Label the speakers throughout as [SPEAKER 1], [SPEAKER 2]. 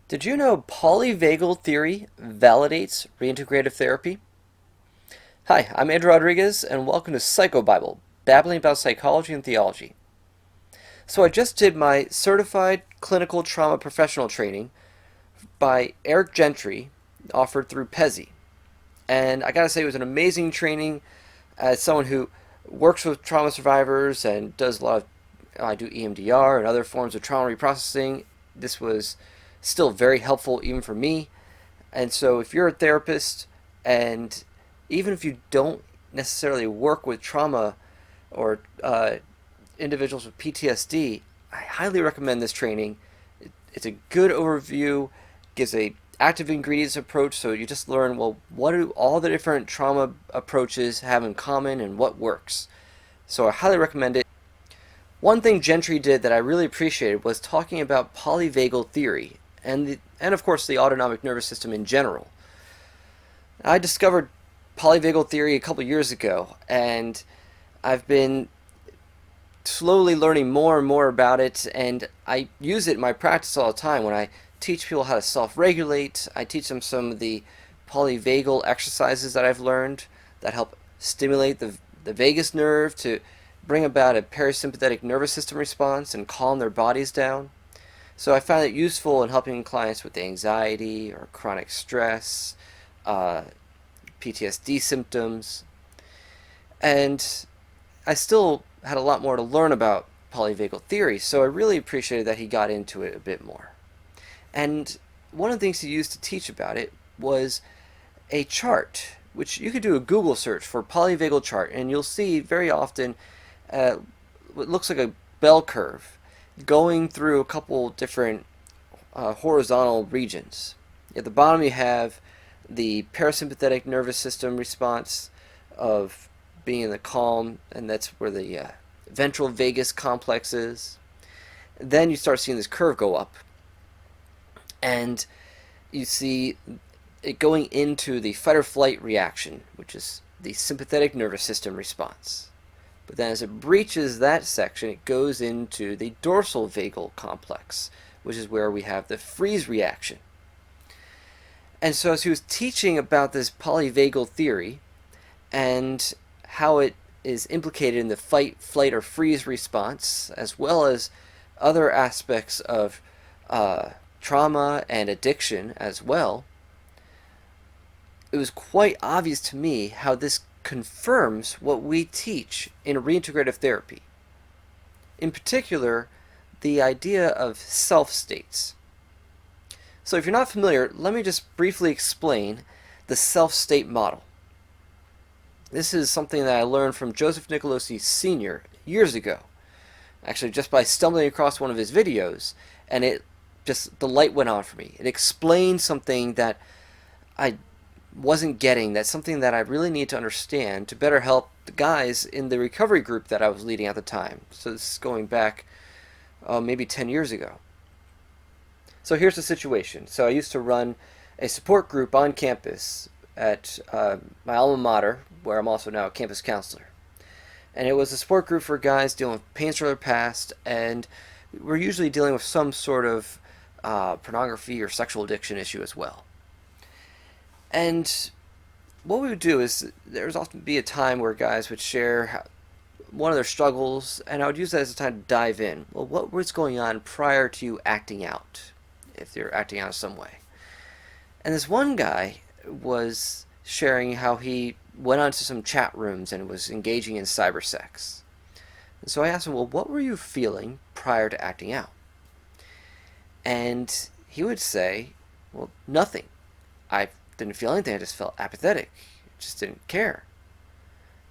[SPEAKER 1] Did you know Polyvagal Theory validates reintegrative therapy? Hi, I'm Andrew Rodriguez, and welcome to Psychobabble, babbling about psychology and theology. So I just did my Certified Clinical Trauma Professional training by Eric Gentry, offered through Pezzy. And I gotta say, it was an amazing training as someone who works with trauma survivors and does a lot of, I do EMDR and other forms of trauma reprocessing. This was still very helpful even for me. And so if you're a therapist, and even if you don't necessarily work with trauma or individuals with PTSD, I highly recommend this training. It's a good overview, gives a active ingredients approach, so you just learn, well, what do all the different trauma approaches have in common and what works. So I highly recommend it. One thing Gentry did that I really appreciated was talking about polyvagal theory and of course the autonomic nervous system in general. I discovered polyvagal theory a couple years ago, and I've been slowly learning more and more about it, and I use it in my practice all the time. When I teach people how to self-regulate, I teach them some of the polyvagal exercises that I've learned that help stimulate the vagus nerve to bring about a parasympathetic nervous system response and calm their bodies down. So I found it useful in helping clients with anxiety or chronic stress, PTSD symptoms, and I still had a lot more to learn about polyvagal theory, so I really appreciated that he got into it a bit more. And one of the things he used to teach about it was a chart, which you could do a Google search for polyvagal chart, and you'll see very often what looks like a bell curve going through a couple different horizontal regions. At the bottom you have the parasympathetic nervous system response of being in the calm, and that's where the ventral vagus complex is. Then you start seeing this curve go up, and you see it going into the fight or flight reaction, which is the sympathetic nervous system response. But then as it breaches that section, it goes into the dorsal vagal complex, which is where we have the freeze reaction. And so as he was teaching about this polyvagal theory and how it is implicated in the fight, flight, or freeze response, as well as other aspects of trauma and addiction as well, it was quite obvious to me how this confirms what we teach in reintegrative therapy. In particular, the idea of self-states. So if you're not familiar, let me just briefly explain the self-state model. This is something that I learned from Joseph Nicolosi Sr. years ago, actually just by stumbling across one of his videos, and the light went on for me. It explained something that I wasn't getting, that's something that I really need to understand to better help the guys in the recovery group that I was leading at the time. So this is going back maybe 10 years ago. So here's the situation. So I used to run a support group on campus at my alma mater, where I'm also now a campus counselor. And it was a support group for guys dealing with pains from their past, and we're usually dealing with some sort of pornography or sexual addiction issue as well. And what we would do is there would often be a time where guys would share one of their struggles, and I would use that as a time to dive in. Well, what was going on prior to you acting out, if you're acting out in some way? And this one guy was sharing how he went onto some chat rooms and was engaging in cyber sex. And so I asked him, well, what were you feeling prior to acting out? And he would say, well, nothing. I didn't feel anything. I just felt apathetic. I just didn't care.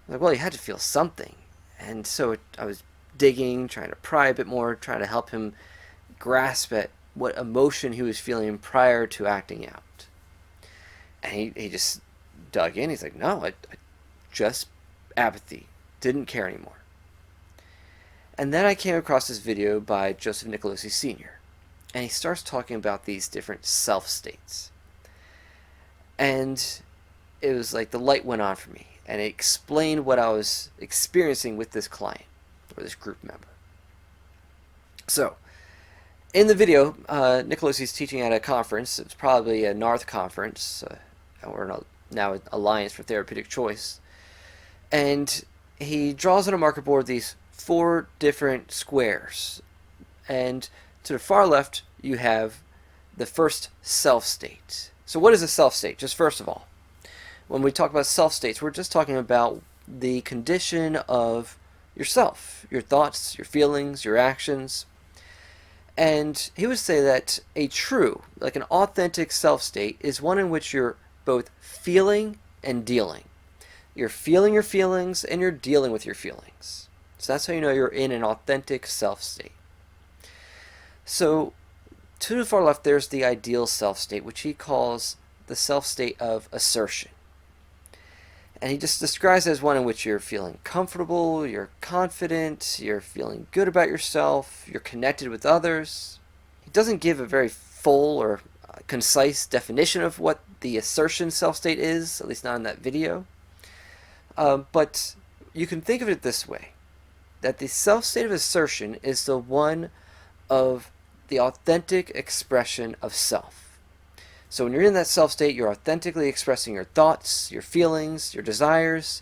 [SPEAKER 1] I'm like, well, you had to feel something. And so I was digging, trying to pry a bit more, trying to help him grasp at what emotion he was feeling prior to acting out. And he just dug in. He's like, no, I just apathy. Didn't care anymore. And then I came across this video by Joseph Nicolosi Sr. And he starts talking about these different self-states. And it was like the light went on for me, and it explained what I was experiencing with this client or this group member. So In the video, Nicolosi's teaching at a conference. It's probably a NARTH conference, or now an Alliance for Therapeutic Choice. And he draws on a marker board these 4 different squares. And to the far left, you have the first self state. So what is a self state? Just first of all, when we talk about self states, we're just talking about the condition of yourself, your thoughts, your feelings, your actions. And he would say that a true, like an authentic self state, is one in which you're both feeling and dealing. You're feeling your feelings and you're dealing with your feelings. So that's how you know you're in an authentic self state. So to the far left, there's the ideal self state, which he calls the self state of assertion. And he just describes it as one in which you're feeling comfortable, you're confident, you're feeling good about yourself, you're connected with others. He doesn't give a very full or concise definition of what the assertion self-state is, at least not in that video. But you can think of it this way, that the self-state of assertion is the one of the authentic expression of self. So when you're in that self-state, you're authentically expressing your thoughts, your feelings, your desires.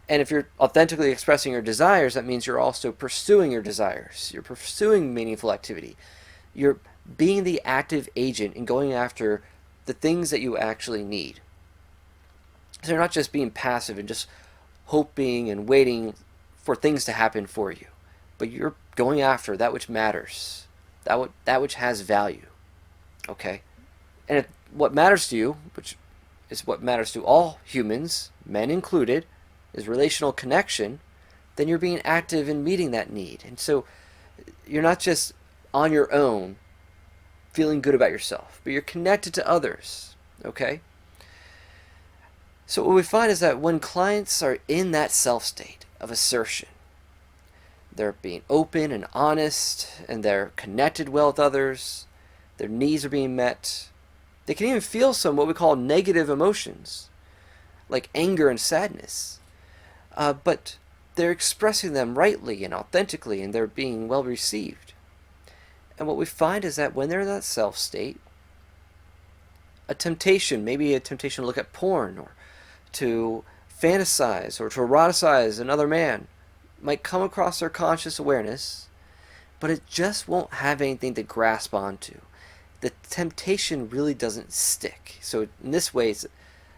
[SPEAKER 1] And if you're authentically expressing your desires, that means you're also pursuing your desires. You're pursuing meaningful activity. You're being the active agent in going after the things that you actually need. So you're not just being passive and just hoping and waiting for things to happen for you, but you're going after that which matters, that which has value. Okay? And if what matters to you, which is what matters to all humans, men included, is relational connection, then you're being active in meeting that need. And so you're not just on your own feeling good about yourself, but you're connected to others. Okay? So what we find is that when clients are in that self-state of assertion, they're being open and honest, and they're connected well with others, their needs are being met. They can even feel some what we call negative emotions, like anger and sadness. But they're expressing them rightly and authentically, and they're being well received. And what we find is that when they're in that self-state, a temptation, maybe a temptation to look at porn or to fantasize or to eroticize another man, might come across their conscious awareness, but it just won't have anything to grasp onto. The temptation really doesn't stick. So in this way, it's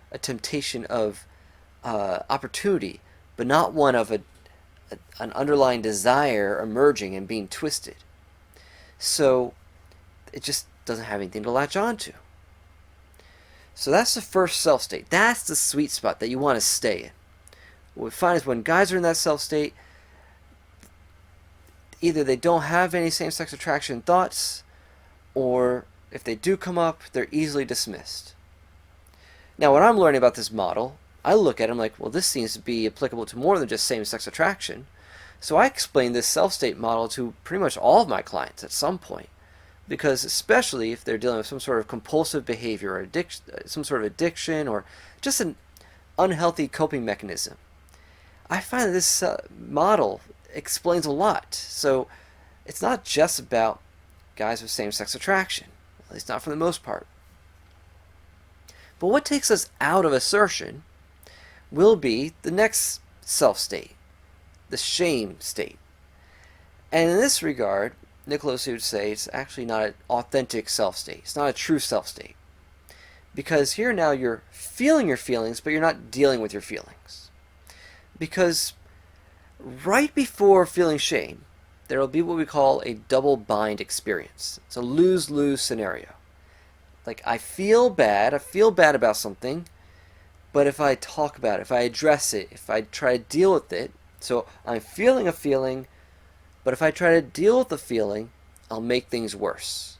[SPEAKER 1] a temptation of opportunity, but not one of an underlying desire emerging and being twisted. So it just doesn't have anything to latch onto. So that's the first self state. That's the sweet spot that you want to stay in. What we find is when guys are in that self state, either they don't have any same-sex attraction thoughts, or if they do come up, they're easily dismissed. Now, when I'm learning about this model, I look at it, I'm like, well, this seems to be applicable to more than just same-sex attraction. So I explain this self-state model to pretty much all of my clients at some point, because especially if they're dealing with some sort of compulsive behavior or some sort of addiction or just an unhealthy coping mechanism, I find that this model explains a lot. So it's not just about guys with same-sex attraction, at least not for the most part. But what takes us out of assertion will be the next self-state, the shame state. And in this regard, Nicolosi would say it's actually not an authentic self-state. It's not a true self-state. Because here now you're feeling your feelings, but you're not dealing with your feelings. Because right before feeling shame, there will be what we call a double bind experience. It's a lose-lose scenario. Like, I feel bad about something, but if I talk about it, if I address it, if I try to deal with it, so I'm feeling a feeling, but if I try to deal with the feeling, I'll make things worse.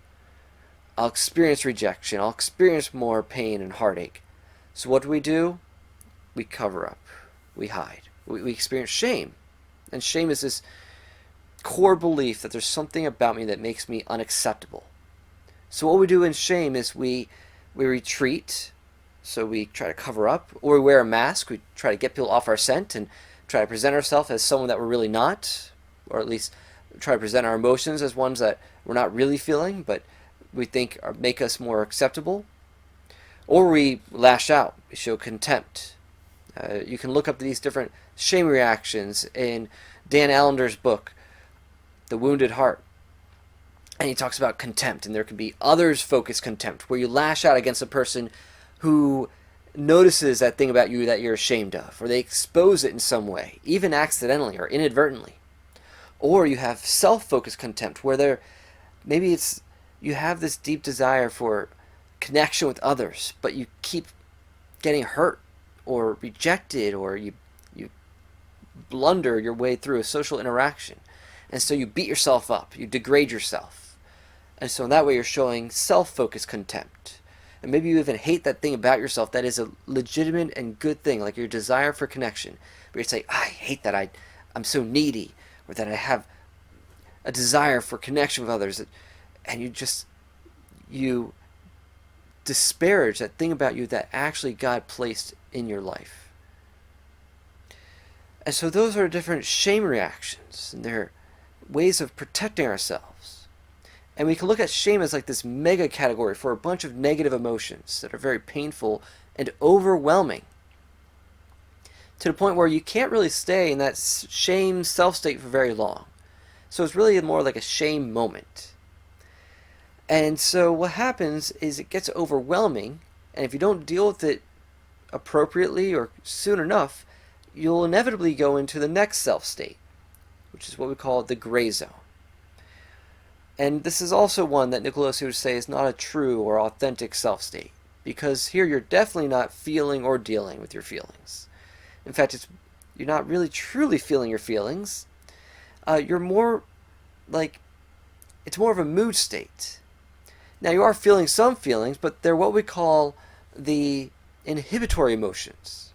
[SPEAKER 1] I'll experience rejection. I'll experience more pain and heartache. So what do? We cover up. We hide. We experience shame. And shame is this core belief that there's something about me that makes me unacceptable. So what we do in shame is we retreat, so we try to cover up, or we wear a mask, we try to get people off our scent and try to present ourselves as someone that we're really not, or at least try to present our emotions as ones that we're not really feeling, but we think make us more acceptable. Or we lash out, we show contempt. You can look up these different shame reactions in Dan Allender's book, The Wounded Heart. And he talks about contempt, and there can be others-focused contempt, where you lash out against a person who notices that thing about you that you're ashamed of, or they expose it in some way, even accidentally or inadvertently. Or you have self-focused contempt, where maybe it's you have this deep desire for connection with others, but you keep getting hurt or rejected, or you blunder your way through a social interaction. And so you beat yourself up, you degrade yourself. And so in that way you're showing self-focused contempt. And maybe you even hate that thing about yourself that is a legitimate and good thing, like your desire for connection. But you say, I hate that I'm so needy, or that I have a desire for connection with others. And you disparage that thing about you that actually God placed in your life. And so those are different shame reactions, and they're ways of protecting ourselves. And we can look at shame as like this mega category for a bunch of negative emotions that are very painful and overwhelming, to the point where you can't really stay in that shame self-state for very long. So it's really more like a shame moment. And so what happens is it gets overwhelming, and if you don't deal with it appropriately or soon enough, you'll inevitably go into the next self-state, which is what we call the gray zone. And this is also one that Nicolosi would say is not a true or authentic self-state, because here you're definitely not feeling or dealing with your feelings. In fact, you're not really truly feeling your feelings. You're more like, it's more of a mood state. Now you are feeling some feelings, but they're what we call the inhibitory emotions.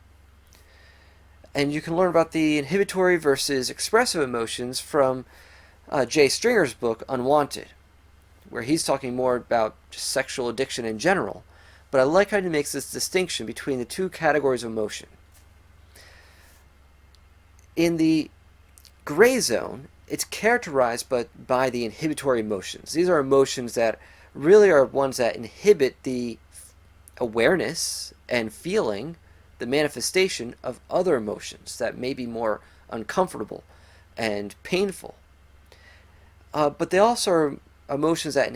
[SPEAKER 1] And you can learn about the inhibitory versus expressive emotions from Jay Stringer's book, Unwanted, where he's talking more about just sexual addiction in general. But I like how he makes this distinction between the two categories of emotion. In the gray zone, it's characterized by the inhibitory emotions. These are emotions that really are ones that inhibit the awareness and feeling, the manifestation of other emotions that may be more uncomfortable and painful. But they also are emotions that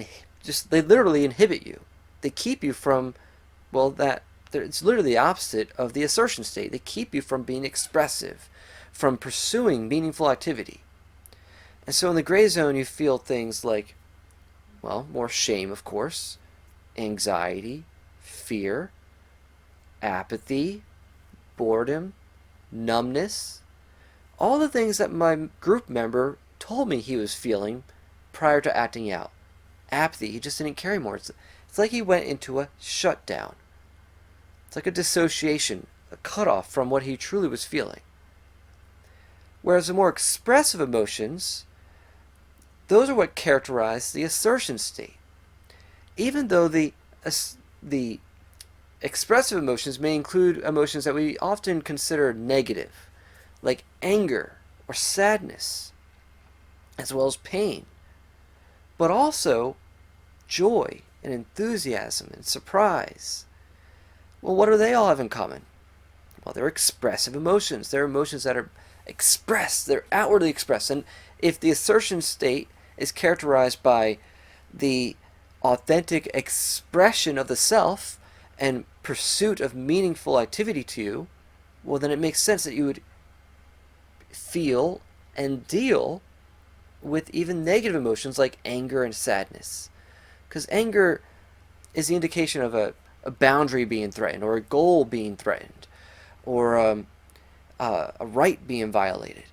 [SPEAKER 1] they literally inhibit you. They keep you from, it's literally the opposite of the assertion state. They keep you from being expressive, from pursuing meaningful activity. And so in the gray zone you feel things like, more shame, of course, anxiety, fear, apathy, boredom, numbness, all the things that my group member told me he was feeling prior to acting out. Apathy, he just didn't care anymore. It's like he went into a shutdown. It's like a dissociation, a cutoff from what he truly was feeling. Whereas the more expressive emotions, those are what characterize the assertion state. Even though the expressive emotions may include emotions that we often consider negative, like anger or sadness, as well as pain, but also joy and enthusiasm and surprise. Well, what do they all have in common? Well, they're expressive emotions. They're emotions that are expressed, they're outwardly expressed. And if the assertion state is characterized by the authentic expression of the self and pursuit of meaningful activity to you, well, then it makes sense that you would feel and deal with even negative emotions like anger and sadness. Because anger is the indication of a boundary being threatened, or a goal being threatened, or a right being violated.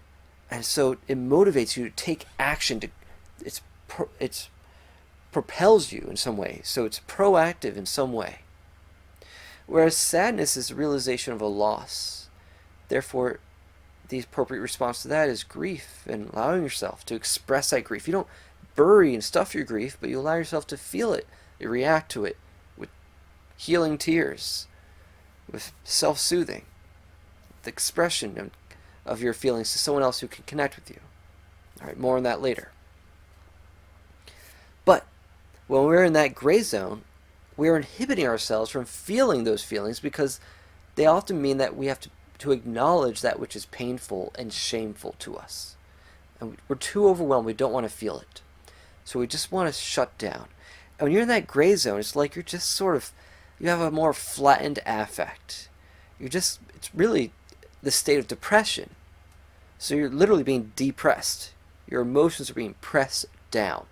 [SPEAKER 1] And so it motivates you to take action. It propels you in some way. So it's proactive in some way. Whereas sadness is the realization of a loss. Therefore, the appropriate response to that is grief, and allowing yourself to express that grief. You don't bury and stuff your grief, but you allow yourself to feel it. You react to it with healing tears, with self-soothing, the expression of your feelings to someone else who can connect with you. All right, more on that later. When we're in that gray zone, we're inhibiting ourselves from feeling those feelings because they often mean that we have to acknowledge that which is painful and shameful to us. And we're too overwhelmed, we don't want to feel it. So we just want to shut down. And when you're in that gray zone, it's like you're just sort of, you have a more flattened affect. It's really the state of depression. So you're literally being depressed. Your emotions are being pressed down.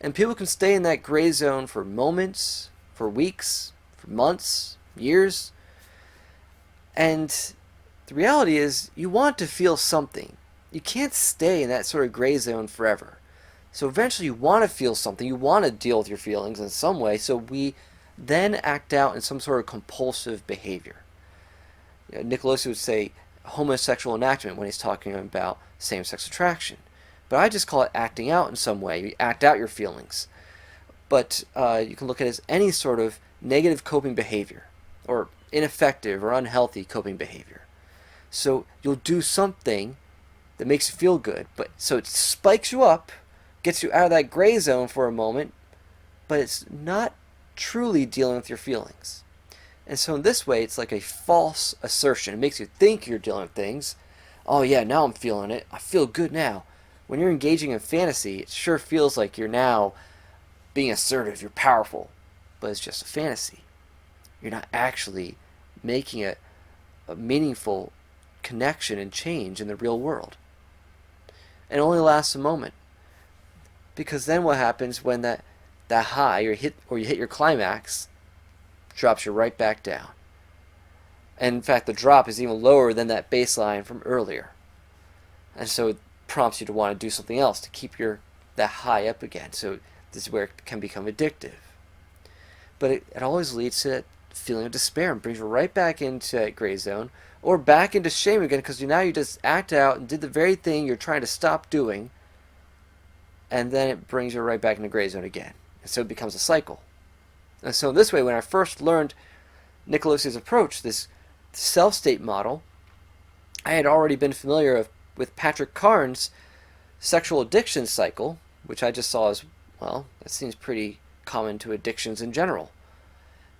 [SPEAKER 1] And people can stay in that gray zone for moments, for weeks, for months, years. And the reality is, you want to feel something. You can't stay in that sort of gray zone forever. So eventually you want to feel something. You want to deal with your feelings in some way. So we then act out in some sort of compulsive behavior. Nicolosi would say homosexual enactment when he's talking about same-sex attraction. But I just call it acting out in some way. You act out your feelings. But you can look at it as any sort of negative coping behavior or ineffective or unhealthy coping behavior. So you'll do something that makes you feel good, but so it spikes you up, gets you out of that gray zone for a moment, but it's not truly dealing with your feelings. And so in this way, it's like a false assertion. It makes you think you're dealing with things. Oh yeah, now I'm feeling it. I feel good now. When you're engaging in fantasy, it sure feels like you're now being assertive, you're powerful, but it's just a fantasy. You're not actually making a meaningful connection and change in the real world. And it only lasts a moment. Because then what happens when that high or you hit your climax drops you right back down. And in fact, the drop is even lower than that baseline from earlier. And so it prompts you to want to do something else to keep that high up again. So this is where it can become addictive. But it always leads to that feeling of despair and brings you right back into that gray zone or back into shame again because now you just act out and did the very thing you're trying to stop doing, and then it brings you right back into gray zone again. And so it becomes a cycle. And so in this way, when I first learned Nicolosi's approach, this self-state model, I had already been familiar with Patrick Carnes' sexual addiction cycle, which I just saw as, well, that seems pretty common to addictions in general.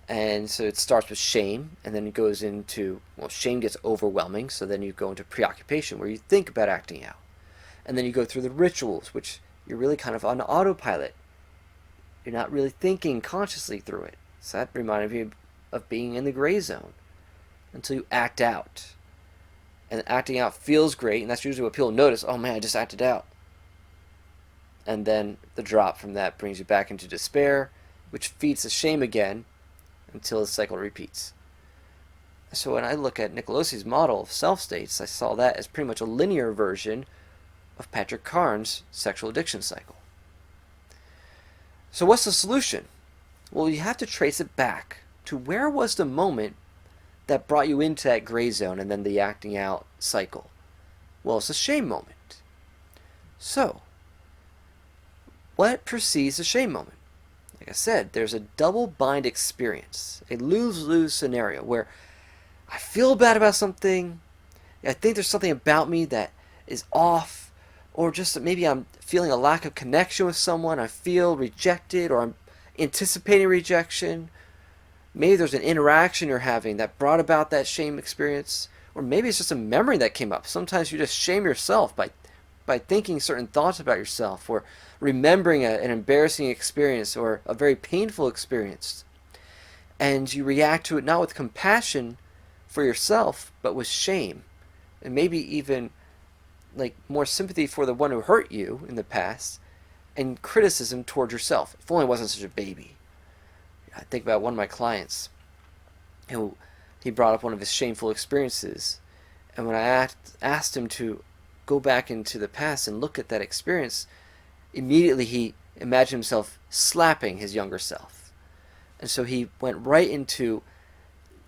[SPEAKER 1] And so it starts with shame, and then it goes into, well, shame gets overwhelming, so then you go into preoccupation, where you think about acting out. And then you go through the rituals, which you're really kind of on autopilot. You're not really thinking consciously through it. So that reminded me of being in the gray zone until you act out. And acting out feels great, and that's usually what people notice. Oh man, I just acted out. And then the drop from that brings you back into despair, which feeds the shame again until the cycle repeats. So when I look at Nicolosi's model of self-states, I saw that as pretty much a linear version of Patrick Carnes' sexual addiction cycle. So what's the solution? Well, you have to trace it back to where was the moment that brought you into that gray zone and then the acting out cycle. Well, it's a shame moment. So, what precedes the shame moment? Like I said, there's a double bind experience, a lose-lose scenario where I feel bad about something, I think there's something about me that is off, or just that maybe I'm feeling a lack of connection with someone, I feel rejected, or I'm anticipating rejection. Maybe there's an interaction you're having that brought about that shame experience, or maybe it's just a memory that came up. Sometimes you just shame yourself by thinking certain thoughts about yourself, or remembering an embarrassing experience or a very painful experience. And you react to it not with compassion for yourself, but with shame. And maybe even like more sympathy for the one who hurt you in the past, and criticism toward yourself. If only I wasn't such a baby. I think about one of my clients who he brought up one of his shameful experiences. And when I asked him to go back into the past and look at that experience, immediately he imagined himself slapping his younger self. And so he went right into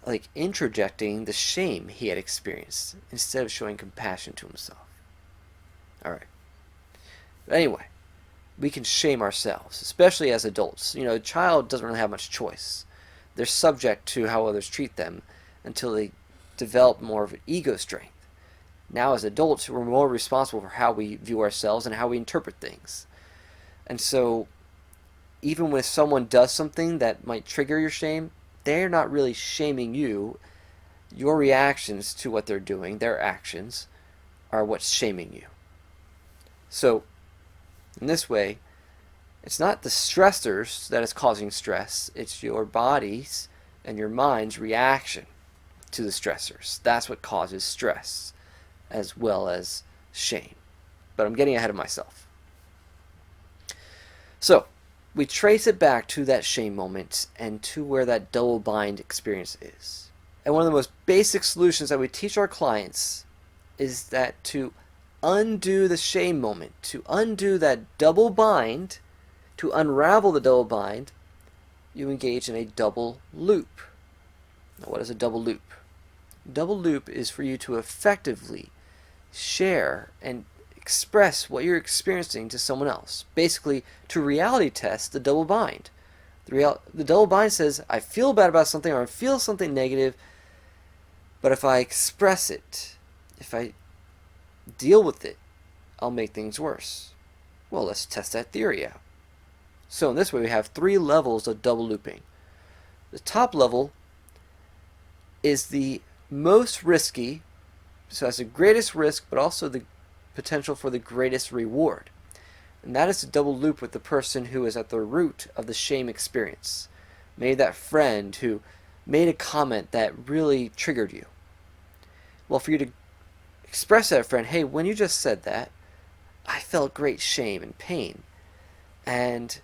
[SPEAKER 1] like introjecting the shame he had experienced instead of showing compassion to himself. Alright. But anyway, we can shame ourselves, especially as adults. A child doesn't really have much choice. They're subject to how others treat them until they develop more of an ego strength. Now as adults, we're more responsible for how we view ourselves and how we interpret things. And so even when someone does something that might trigger your shame, they're not really shaming you. Your reactions to what they're doing, their actions, are what's shaming you. So, in this way, it's not the stressors that is causing stress, it's your body's and your mind's reaction to the stressors. That's what causes stress, as well as shame. But I'm getting ahead of myself. So, we trace it back to that shame moment and to where that double bind experience is. And one of the most basic solutions that we teach our clients is that to undo the shame moment, to undo that double bind, to unravel the double bind, you engage in a double loop. Now, what is a double loop? Double loop is for you to effectively share and express what you're experiencing to someone else. Basically, to reality test the double bind. The double bind says, I feel bad about something or I feel something negative, but if I express it, if I deal with it, I'll make things worse. Well, let's test that theory out. So in this way, we have 3 levels of double looping. The top level is the most risky, so has the greatest risk, but also the potential for the greatest reward. And that is to double loop with the person who is at the root of the shame experience. Maybe that friend who made a comment that really triggered you. Well, for you to express to that friend, hey, when you just said that, I felt great shame and pain. And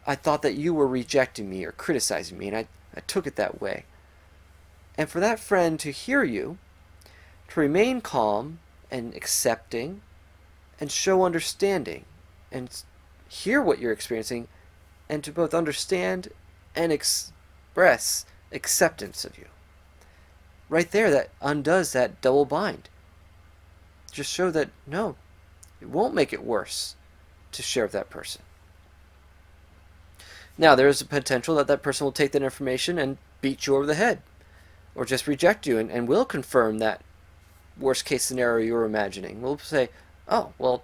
[SPEAKER 1] I thought that you were rejecting me or criticizing me, and I took it that way. And for that friend to hear you, to remain calm and accepting, and show understanding, and hear what you're experiencing, and to both understand and express acceptance of you. Right there, that undoes that double bind. Just show that, no, it won't make it worse to share with that person. Now, there is a potential that that person will take that information and beat you over the head, or just reject you and will confirm that worst case scenario you were imagining. We'll say, oh, well,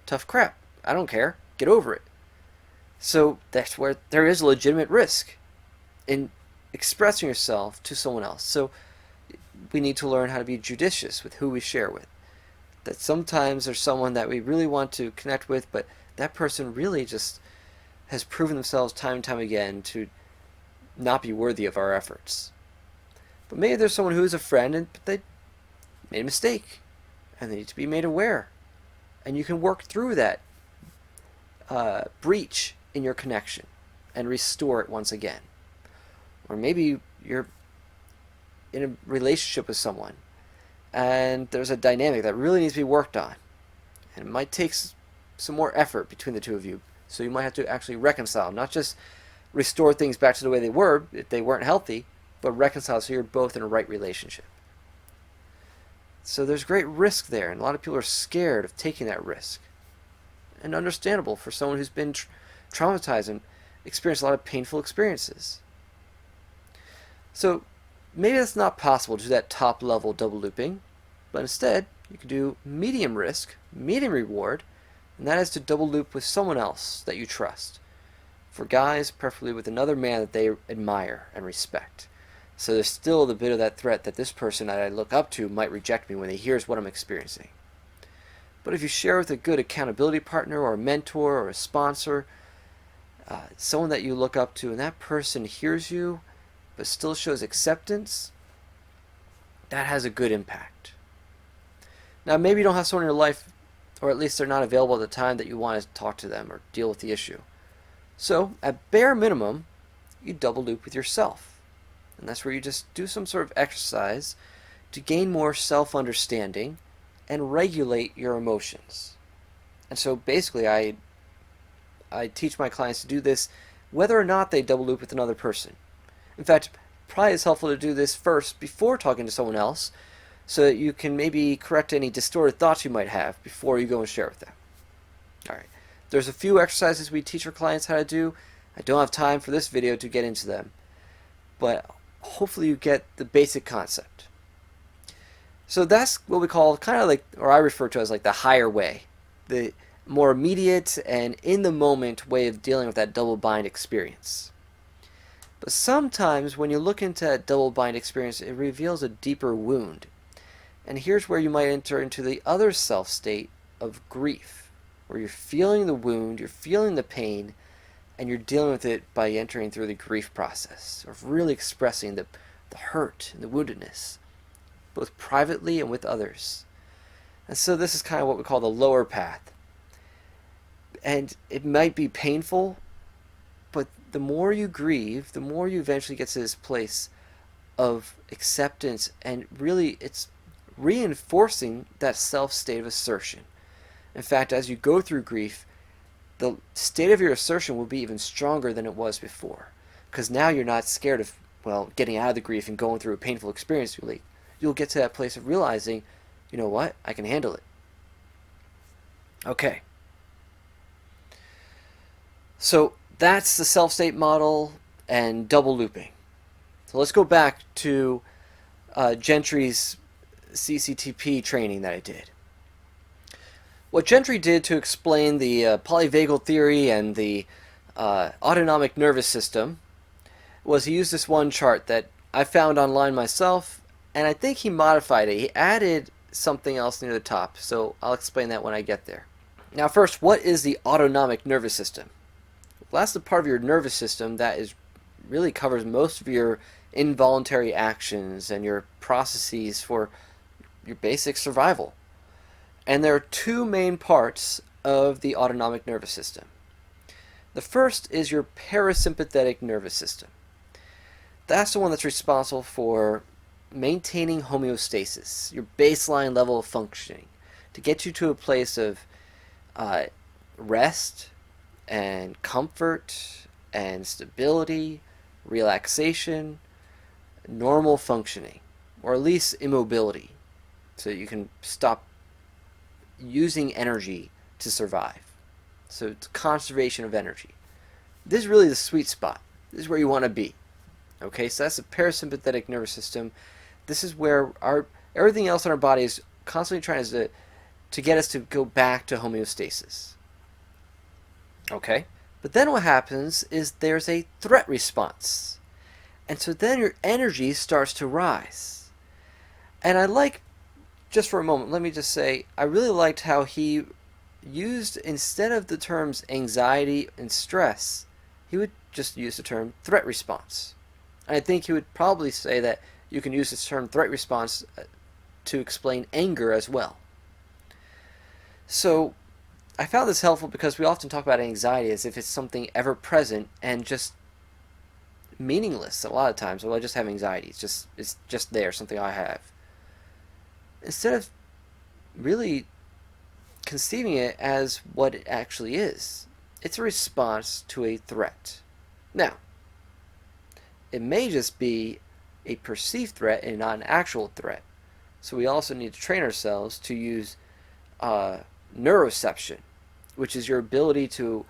[SPEAKER 1] tough crap. I don't care. Get over it. So that's where there is a legitimate risk in expressing yourself to someone else. So we need to learn how to be judicious with who we share with. That sometimes there's someone that we really want to connect with, but that person really just has proven themselves time and time again to not be worthy of our efforts. But maybe there's someone who is a friend and they made a mistake and they need to be made aware. And you can work through that breach in your connection and restore it once again. Or maybe you're in a relationship with someone and there's a dynamic that really needs to be worked on. And it might take some more effort between the two of you. So you might have to actually reconcile, not just restore things back to the way they were if they weren't healthy, but reconcile so you're both in a right relationship. So there's great risk there, and a lot of people are scared of taking that risk. And understandable for someone who's been traumatized and experienced a lot of painful experiences. So maybe that's not possible to do that top level double looping, but instead you can do medium risk, medium reward, and that is to double loop with someone else that you trust. For guys, preferably with another man that they admire and respect. So there's still the bit of that threat that this person that I look up to might reject me when he hears what I'm experiencing. But if you share with a good accountability partner or a mentor or a sponsor, someone that you look up to, and that person hears you but still shows acceptance, that has a good impact. Now, maybe you don't have someone in your life, or at least they're not available at the time that you want to talk to them or deal with the issue. So, at bare minimum, you double loop with yourself. And that's where you just do some sort of exercise to gain more self-understanding and regulate your emotions. And so basically I teach my clients to do this whether or not they double loop with another person. In fact, probably it's helpful to do this first before talking to someone else so that you can maybe correct any distorted thoughts you might have before you go and share with them. Alright, there's a few exercises we teach our clients how to do. I don't have time for this video to get into them, but hopefully you get the basic concept. So that's what we call kind of like, or I refer to as like the higher way. more immediate and in the moment way of dealing with that double bind experience. But sometimes when you look into that double bind experience, it reveals a deeper wound. And here's where you might enter into the other self state of grief, where you're feeling the wound, you're feeling the pain, and you're dealing with it by entering through the grief process, of really expressing the hurt and the woundedness, both privately and with others. And so this is kind of what we call the lower path. And it might be painful, but the more you grieve, the more you eventually get to this place of acceptance, and really it's reinforcing that self state of assertion. In fact, as you go through grief, the state of your assertion will be even stronger than it was before. Because now you're not scared of, getting out of the grief and going through a painful experience. You'll get to that place of realizing, you know what, I can handle it. Okay. So that's the self-state model and double looping. So let's go back to Gentry's CCTP training that I did. What Gentry did to explain the Polyvagal Theory and the autonomic nervous system was he used this one chart that I found online myself, and I think he modified it. He added something else near the top, so I'll explain that when I get there. Now first, what is the autonomic nervous system? Well, that's the part of your nervous system that really covers most of your involuntary actions and your processes for your basic survival. And there are two main parts of the autonomic nervous system. The first is your parasympathetic nervous system. That's the one that's responsible for maintaining homeostasis, your baseline level of functioning, to get you to a place of rest and comfort and stability, relaxation, normal functioning, or at least immobility, so that you can stop using energy to survive. So it's conservation of energy. This is really the sweet spot. This is where you want to be. Okay, so that's the parasympathetic nervous system. This is where everything else in our body is constantly trying to get us to go back to homeostasis. Okay? But then what happens is there's a threat response. And so then your energy starts to rise. And just for a moment, let me just say, I really liked how he used, instead of the terms anxiety and stress, he would just use the term threat response. And I think he would probably say that you can use this term threat response to explain anger as well. So I found this helpful because we often talk about anxiety as if it's something ever present and just meaningless a lot of times. Well, I just have anxiety. It's just there, something I have. Instead of really conceiving it as what it actually is. It's a response to a threat. Now, it may just be a perceived threat and not an actual threat. So we also need to train ourselves to use neuroception, which is your ability to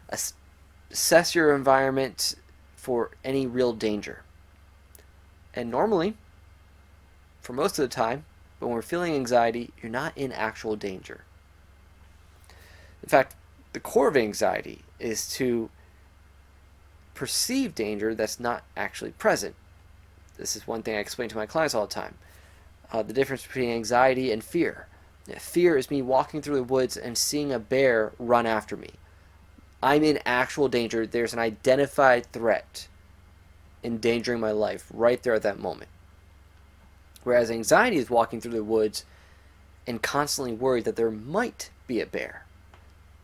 [SPEAKER 1] assess your environment for any real danger. And normally, for most of the time, when we're feeling anxiety, you're not in actual danger. In fact, the core of anxiety is to perceive danger that's not actually present. This is one thing I explain to my clients all the time. The difference between anxiety and fear. Fear is me walking through the woods and seeing a bear run after me. I'm in actual danger. There's an identified threat endangering my life right there at that moment. Whereas anxiety is walking through the woods and constantly worried that there might be a bear.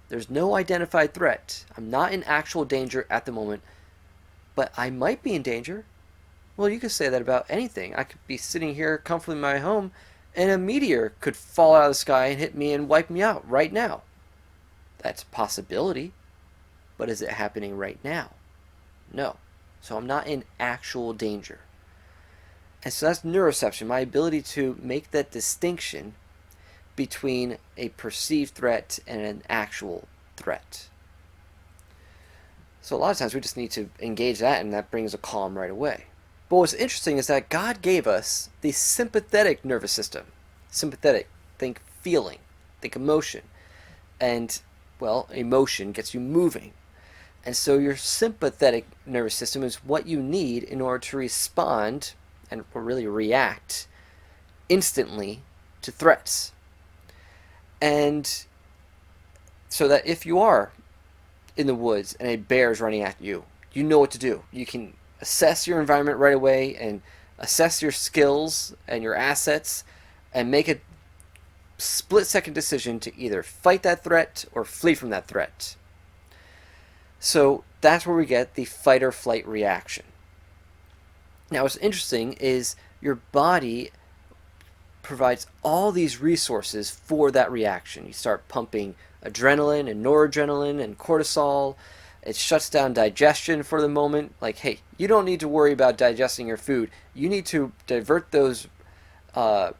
[SPEAKER 1] There's no identified threat. I'm not in actual danger at the moment, but I might be in danger. Well, you could say that about anything. I could be sitting here comfortably in my home, and a meteor could fall out of the sky and hit me and wipe me out right now. That's a possibility, but is it happening right now? No. So I'm not in actual danger. And so that's neuroception, my ability to make that distinction between a perceived threat and an actual threat. So a lot of times we just need to engage that, and that brings a calm right away. But what's interesting is that God gave us the sympathetic nervous system. Sympathetic, think feeling, think emotion. And well, emotion gets you moving. And so your sympathetic nervous system is what you need in order to respond and or really react instantly to threats. And so that if you are in the woods and a bear is running at you, you know what to do. You can assess your environment right away and assess your skills and your assets and make a split-second decision to either fight that threat or flee from that threat. So that's where we get the fight or flight reaction. Now, what's interesting is your body provides all these resources for that reaction. You start pumping adrenaline and noradrenaline and cortisol. It shuts down digestion for the moment. Like, hey, you don't need to worry about digesting your food. You need to divert those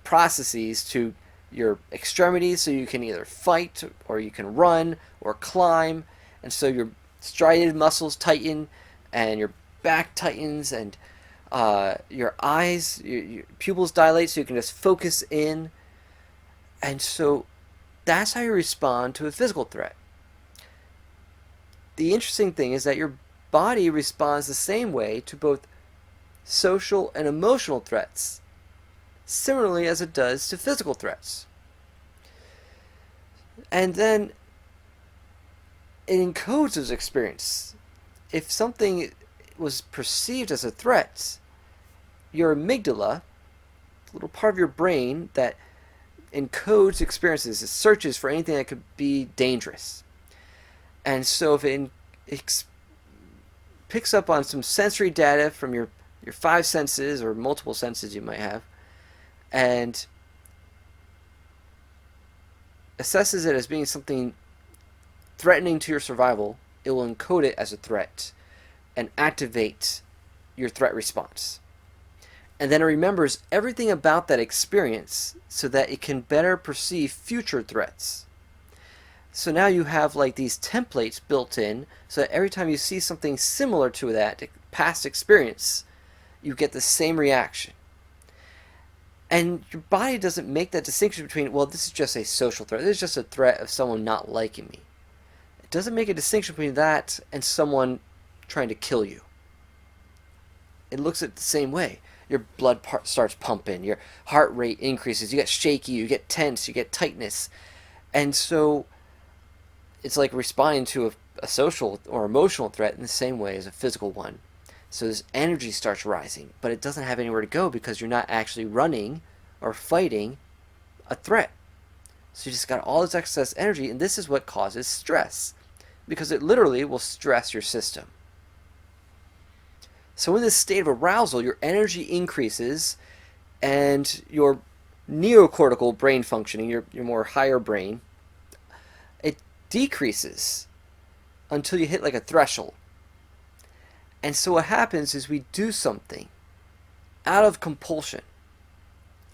[SPEAKER 1] processes to your extremities so you can either fight or you can run or climb. And so your striated muscles tighten and your back tightens and your eyes, your pupils dilate so you can just focus in. And so that's how you respond to a physical threat. The interesting thing is that your body responds the same way to both social and emotional threats, similarly as it does to physical threats. And then it encodes those experiences. If something was perceived as a threat, your amygdala, a little part of your brain that encodes experiences, it searches for anything that could be dangerous. And so if it picks up on some sensory data from your five senses or multiple senses you might have, and assesses it as being something threatening to your survival, it will encode it as a threat and activate your threat response. And then it remembers everything about that experience so that it can better perceive future threats. So now you have like these templates built in so that every time you see something similar to that past experience, you get the same reaction. And your body doesn't make that distinction between, well, this is just a social threat. This is just a threat of someone not liking me. It doesn't make a distinction between that and someone trying to kill you. It looks at it the same way. Your blood starts pumping, your heart rate increases, you get shaky, you get tense, you get tightness. And so it's like responding to a social or emotional threat in the same way as a physical one. So this energy starts rising, but it doesn't have anywhere to go because you're not actually running or fighting a threat. So you just got all this excess energy, and this is what causes stress, because it literally will stress your system. So in this state of arousal, your energy increases and your neocortical brain functioning, your more higher brain, it decreases until you hit like a threshold. And so what happens is we do something out of compulsion.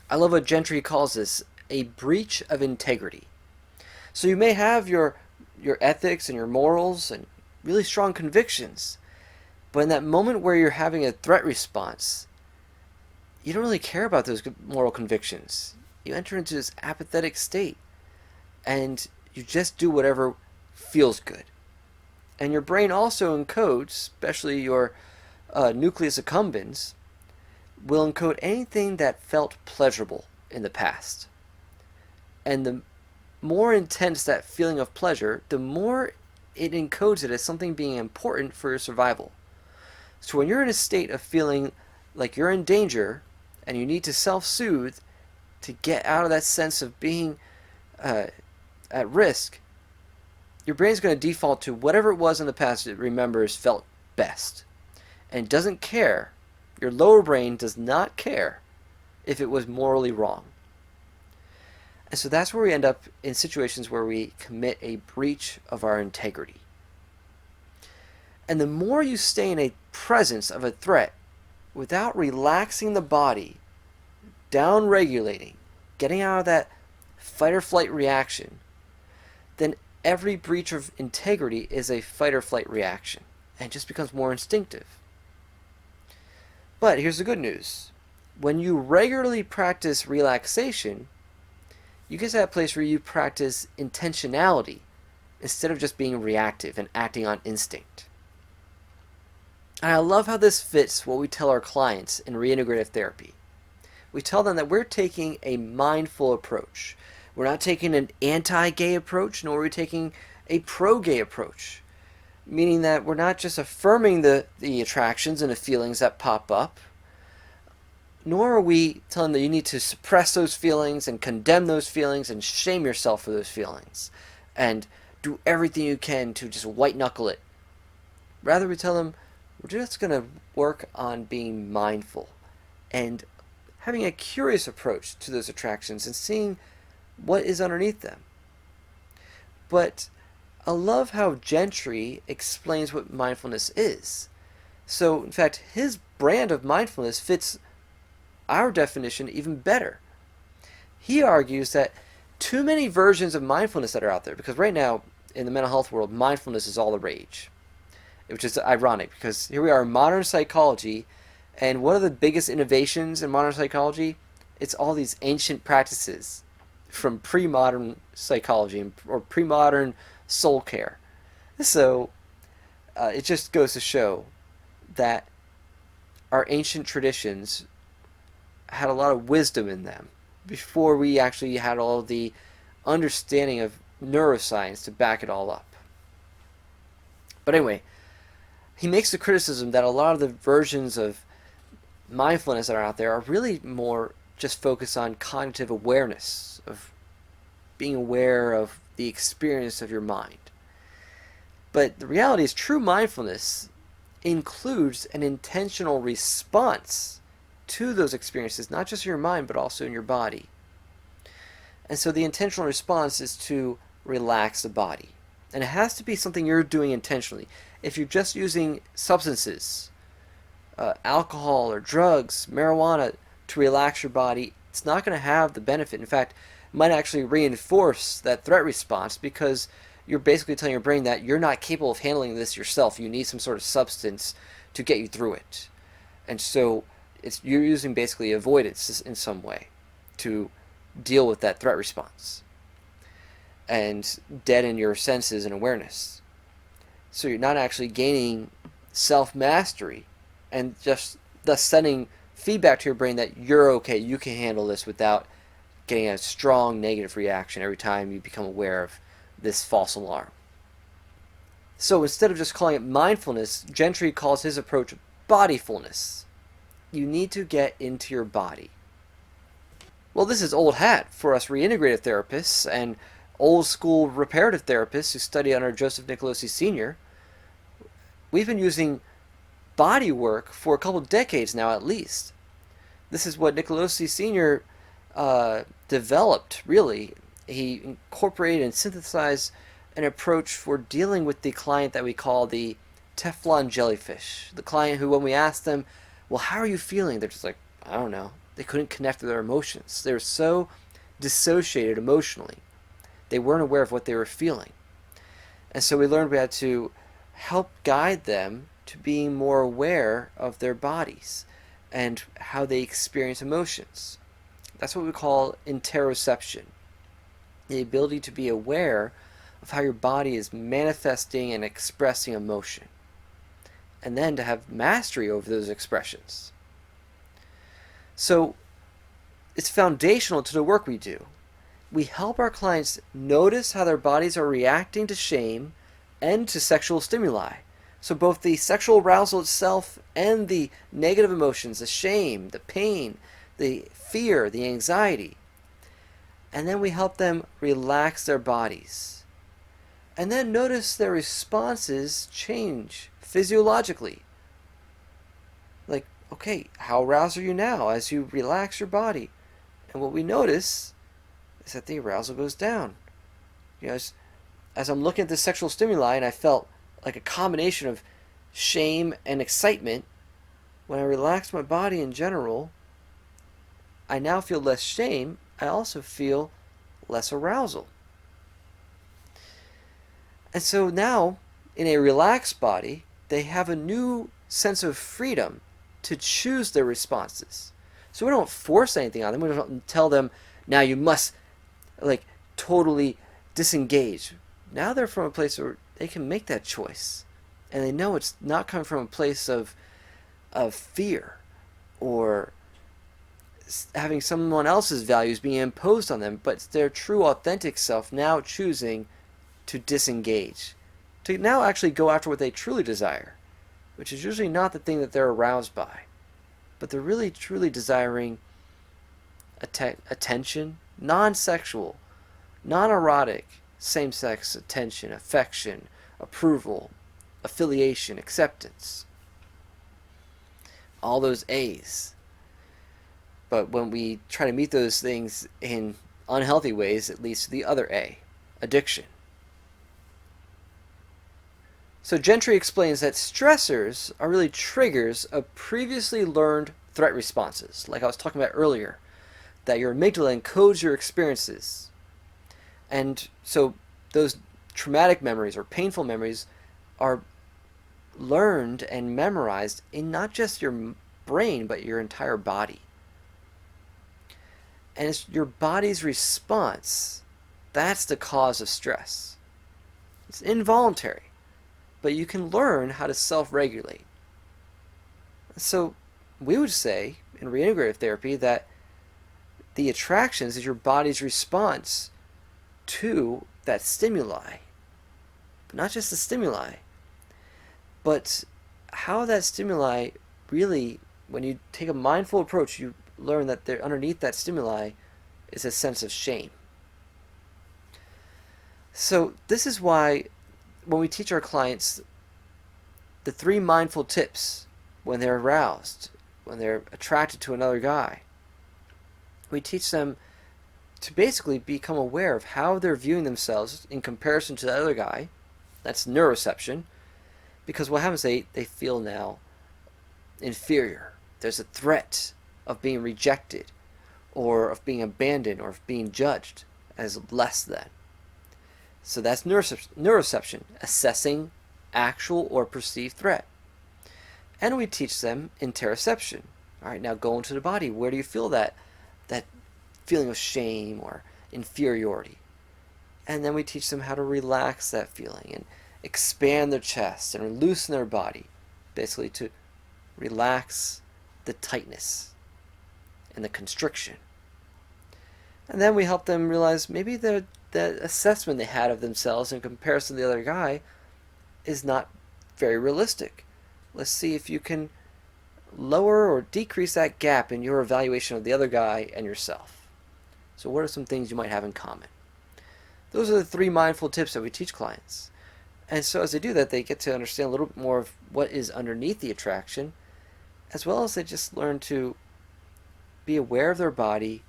[SPEAKER 1] I love what Gentry calls this a breach of integrity. So you may have your ethics and your morals and really strong convictions, but in that moment where you're having a threat response, you don't really care about those moral convictions. You enter into this apathetic state, and you just do whatever feels good. And your brain also encodes, especially your nucleus accumbens, will encode anything that felt pleasurable in the past. And the more intense that feeling of pleasure, the more it encodes it as something being important for your survival. So when you're in a state of feeling like you're in danger and you need to self-soothe to get out of that sense of being at risk, your brain's going to default to whatever it was in the past it remembers felt best. And it doesn't care. Your lower brain does not care if it was morally wrong. And so that's where we end up in situations where we commit a breach of our integrity. And the more you stay in a presence of a threat without relaxing the body, down-regulating, getting out of that fight or flight reaction, then every breach of integrity is a fight or flight reaction and just becomes more instinctive. But here's the good news. When you regularly practice relaxation, you get to that place where you practice intentionality instead of just being reactive and acting on instinct. And I love how this fits what we tell our clients in reintegrative therapy. We tell them that we're taking a mindful approach. We're not taking an anti-gay approach, nor are we taking a pro-gay approach. Meaning that we're not just affirming the attractions and the feelings that pop up, nor are we telling them that you need to suppress those feelings and condemn those feelings and shame yourself for those feelings and do everything you can to just white-knuckle it. Rather, we tell them we're just going to work on being mindful and having a curious approach to those attractions and seeing what is underneath them. But I love how Gentry explains what mindfulness is. So, in fact, his brand of mindfulness fits our definition even better. He argues that too many versions of mindfulness that are out there, because right now in the mental health world, mindfulness is all the rage, which is ironic because here we are in modern psychology, and one of the biggest innovations in modern psychology, it's all these ancient practices from pre-modern psychology or pre-modern soul care. So it just goes to show that our ancient traditions had a lot of wisdom in them before we actually had all the understanding of neuroscience to back it all up. But anyway, he makes the criticism that a lot of the versions of mindfulness that are out there are really more just focused on cognitive awareness, of being aware of the experience of your mind. But the reality is true mindfulness includes an intentional response to those experiences, not just in your mind, but also in your body. And so the intentional response is to relax the body. And it has to be something you're doing intentionally. If you're just using substances, alcohol or drugs, marijuana, to relax your body, it's not going to have the benefit. In fact, it might actually reinforce that threat response because you're basically telling your brain that you're not capable of handling this yourself. You need some sort of substance to get you through it. And so you're using basically avoidance in some way to deal with that threat response and deaden your senses and awareness. So you're not actually gaining self-mastery and just thus sending feedback to your brain that you're okay, you can handle this without getting a strong negative reaction every time you become aware of this false alarm. So instead of just calling it mindfulness, Gentry calls his approach bodyfulness. You need to get into your body. Well, this is old hat for us reintegrative therapists and old school reparative therapists who study under Joseph Nicolosi Sr. We've been using body work for a couple decades now at least. This is what Nicolosi Sr. Developed, really. He incorporated and synthesized an approach for dealing with the client that we call the Teflon jellyfish. The client who, when we ask them, well, how are you feeling? They're just like, I don't know. They couldn't connect with their emotions. They were so dissociated emotionally. They weren't aware of what they were feeling. And so we learned we had to help guide them to being more aware of their bodies and how they experience emotions. That's what we call interoception. The ability to be aware of how your body is manifesting and expressing emotion. And then to have mastery over those expressions. So it's foundational to the work we do. We help our clients notice how their bodies are reacting to shame and to sexual stimuli. So both the sexual arousal itself and the negative emotions, the shame, the pain, the fear, the anxiety. And then we help them relax their bodies. And then notice their responses change physiologically. Like, okay, how aroused are you now as you relax your body? And what we notice is that the arousal goes down. You know, as I'm looking at the sexual stimuli and I felt like a combination of shame and excitement, when I relax my body in general, I now feel less shame. I also feel less arousal. And so now, in a relaxed body, they have a new sense of freedom to choose their responses. So we don't force anything on them. We don't tell them, now you must, totally disengage. now they're from a place where they can make that choice. And they know it's not coming from a place of fear or having someone else's values being imposed on them, but it's their true authentic self now choosing to disengage, to now actually go after what they truly desire, which is usually not the thing that they're aroused by, but they're really truly desiring attention, non-sexual, non-erotic, same-sex attention, affection, approval, affiliation, acceptance. All those A's. But when we try to meet those things in unhealthy ways, it leads to the other A, addiction. So Gentry explains that stressors are really triggers of previously learned threat responses, like I was talking about earlier, that your amygdala encodes your experiences. And so those traumatic memories or painful memories are learned and memorized in not just your brain, but your entire body. And it's your body's response. That's the cause of stress. It's involuntary, but you can learn how to self-regulate. So we would say in reintegrative therapy that the attractions is your body's response to that stimuli. But not just the stimuli, but how that stimuli really, when you take a mindful approach, you learn that there, underneath that stimuli is a sense of shame. So this is why when we teach our clients the 3 mindful tips when they're aroused, when they're attracted to another guy, we teach them to basically become aware of how they're viewing themselves in comparison to the other guy. That's neuroception. Because what happens, they feel now inferior. There's a threat of being rejected or of being abandoned or of being judged as less than. So that's neuroception, assessing actual or perceived threat. And we teach them interoception. All right, now go into the body. Where do you feel that feeling of shame or inferiority? And then we teach them how to relax that feeling and expand their chest and loosen their body, basically to relax the tightness and the constriction. And then we help them realize maybe the assessment they had of themselves in comparison to the other guy is not very realistic. Let's see if you can lower or decrease that gap in your evaluation of the other guy and yourself. So what are some things you might have in common? Those are the 3 mindful tips that we teach clients. And so as they do that, they get to understand a little bit more of what is underneath the attraction, as well as they just learn to be aware of their body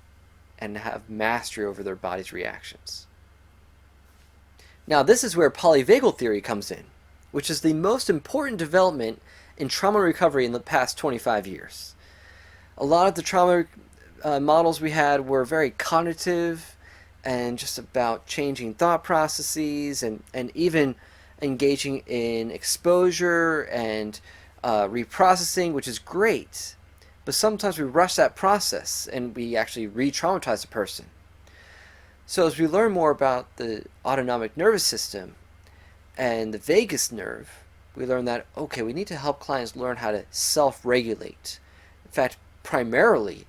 [SPEAKER 1] and have mastery over their body's reactions. Now, this is where polyvagal theory comes in, which is the most important development in trauma recovery in the past 25 years. A lot of the trauma models we had were very cognitive and just about changing thought processes and even engaging in exposure and reprocessing, which is great. But sometimes we rush that process and we actually re-traumatize the person. So as we learn more about the autonomic nervous system and the vagus nerve, we learn that, okay, we need to help clients learn how to self-regulate. In fact, primarily,